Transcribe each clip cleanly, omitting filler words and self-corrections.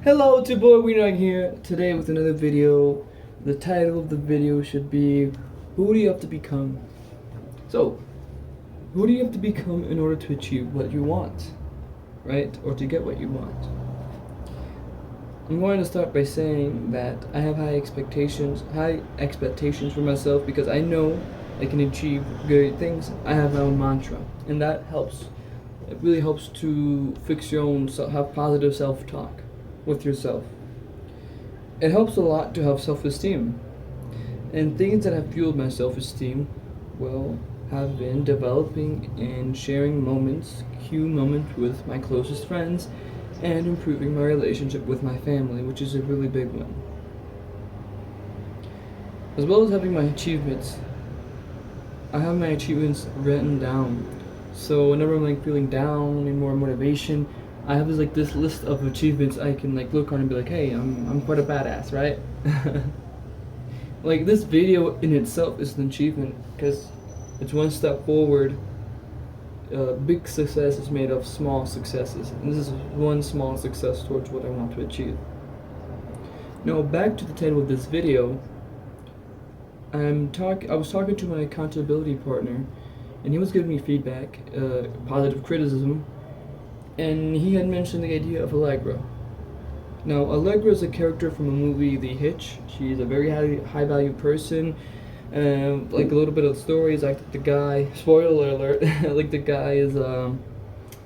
Hello, it's your boy Weenog here, today with another video. The title of the video should be, who do you have to become? So, who do you have to become in order to achieve what you want? Right? Or to get what you want? I'm going to start by saying that I have high expectations for myself because I know I can achieve great things. I have my own mantra, and that helps. It really helps to fix your own, have positive self-talk with yourself. It helps a lot to have self-esteem. And things that have fueled my self-esteem, well, have been developing and sharing cue moments with my closest friends, and improving my relationship with my family, which is a really big one. As well as having my achievements. I have my achievements written down. So whenever I'm feeling down and more motivation, I have this list of achievements I can look on and be like, hey, I'm quite a badass, right? This video in itself is an achievement because it's one step forward. Big success is made of small successes, and this is one small success towards what I want to achieve. Now back to the title of this video. I was talking to my accountability partner, and he was giving me feedback, positive criticism. And he had mentioned the idea of Allegra. Now, Allegra is a character from a movie, The Hitch. She's a very high value person. A little bit of the story is the guy, spoiler alert, the guy is, there's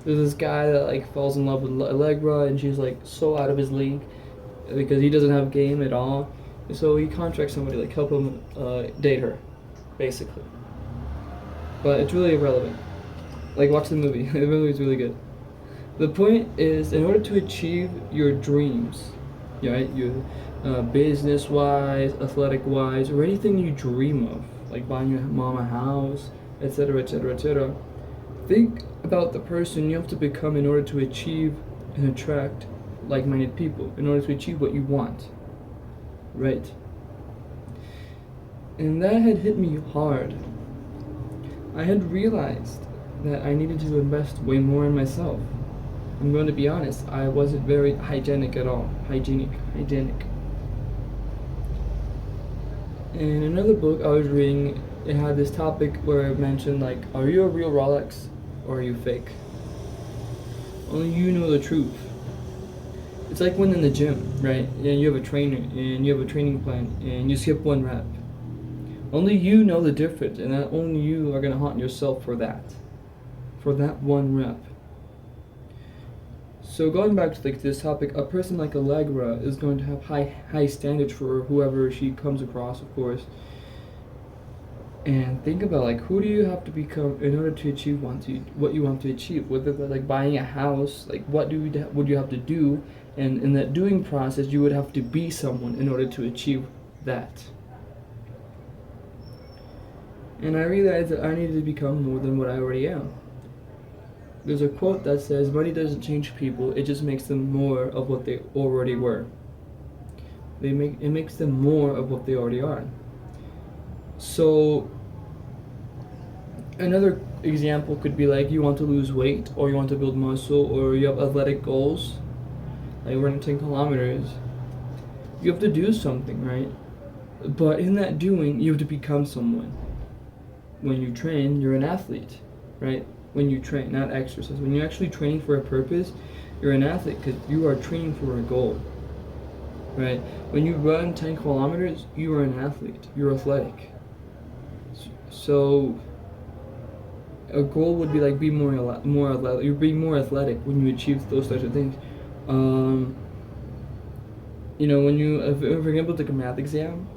this guy that falls in love with Allegra, and she's so out of his league because he doesn't have game at all. So he contracts somebody help him date her, basically. But it's really irrelevant. Watch the movie. The movie is really good. The point is, in order to achieve your dreams, right, your business-wise, athletic-wise, or anything you dream of, like buying your mom a house, etc., etc., etc., think about the person you have to become in order to achieve and attract like-minded people, in order to achieve what you want, right? And that had hit me hard. I had realized that I needed to invest way more in myself. I'm going to be honest, I wasn't very hygienic at all. Hygienic. In another book I was reading, it had this topic where it mentioned are you a real Rolex or are you fake? Only you know the truth. It's like when in the gym, right? And you have a trainer and you have a training plan and you skip one rep. Only you know the difference, and that only you are going to haunt yourself for that one rep. So going back to this topic, a person like Allegra is going to have high standards for whoever she comes across, of course. And think about who do you have to become in order to achieve what you want to achieve? Whether buying a house, what would you have to do? And in that doing process, you would have to be someone in order to achieve that. And I realized that I needed to become more than what I already am. There's a quote that says, money doesn't change people, it just makes them more of what they already were. It makes them more of what they already are. So, another example could be you want to lose weight, or you want to build muscle, or you have athletic goals, like running 10 kilometers. You have to do something, right? But in that doing, you have to become someone. When you train, you're an athlete, right? When you train, not exercise. When you're actually training for a purpose, you're an athlete because you are training for a goal, right? When you run 10 kilometers, you are an athlete. You're athletic. So a goal would be be more athletic. You're being more athletic when you achieve those types of things. When you, for example, take a math exam,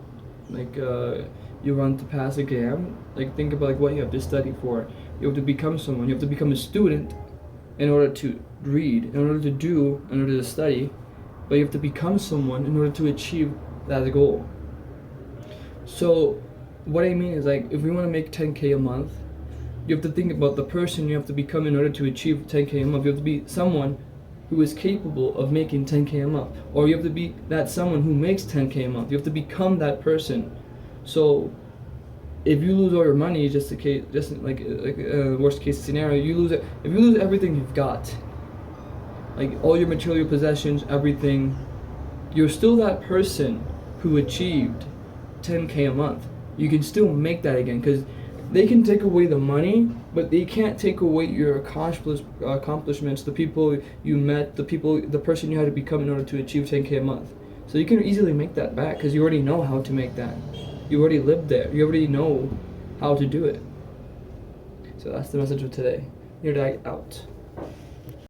you run to pass a exam, think about what you have to study for. You have to become someone. You have to become a student in order to read, in order to study, but you have to become someone in order to achieve that goal. So what I mean is if we want to make 10K a month, you have to think about the person you have to become in order to achieve 10K a month. You have to be someone who is capable of making 10K a month, or you have to be that someone who makes 10K a month. You have to become that person. So if you lose all your money, worst case scenario, you lose it. If you lose everything you've got, all your material possessions, everything, you're still that person who achieved 10K a month. You can still make that again, because they can take away the money, but they can't take away your accomplishments, the people you met, the person you had to become in order to achieve 10K a month. So you can easily make that back, because you already know how to make that. You already lived there. You already know how to do it. So that's the message of today. Nerd Eye out.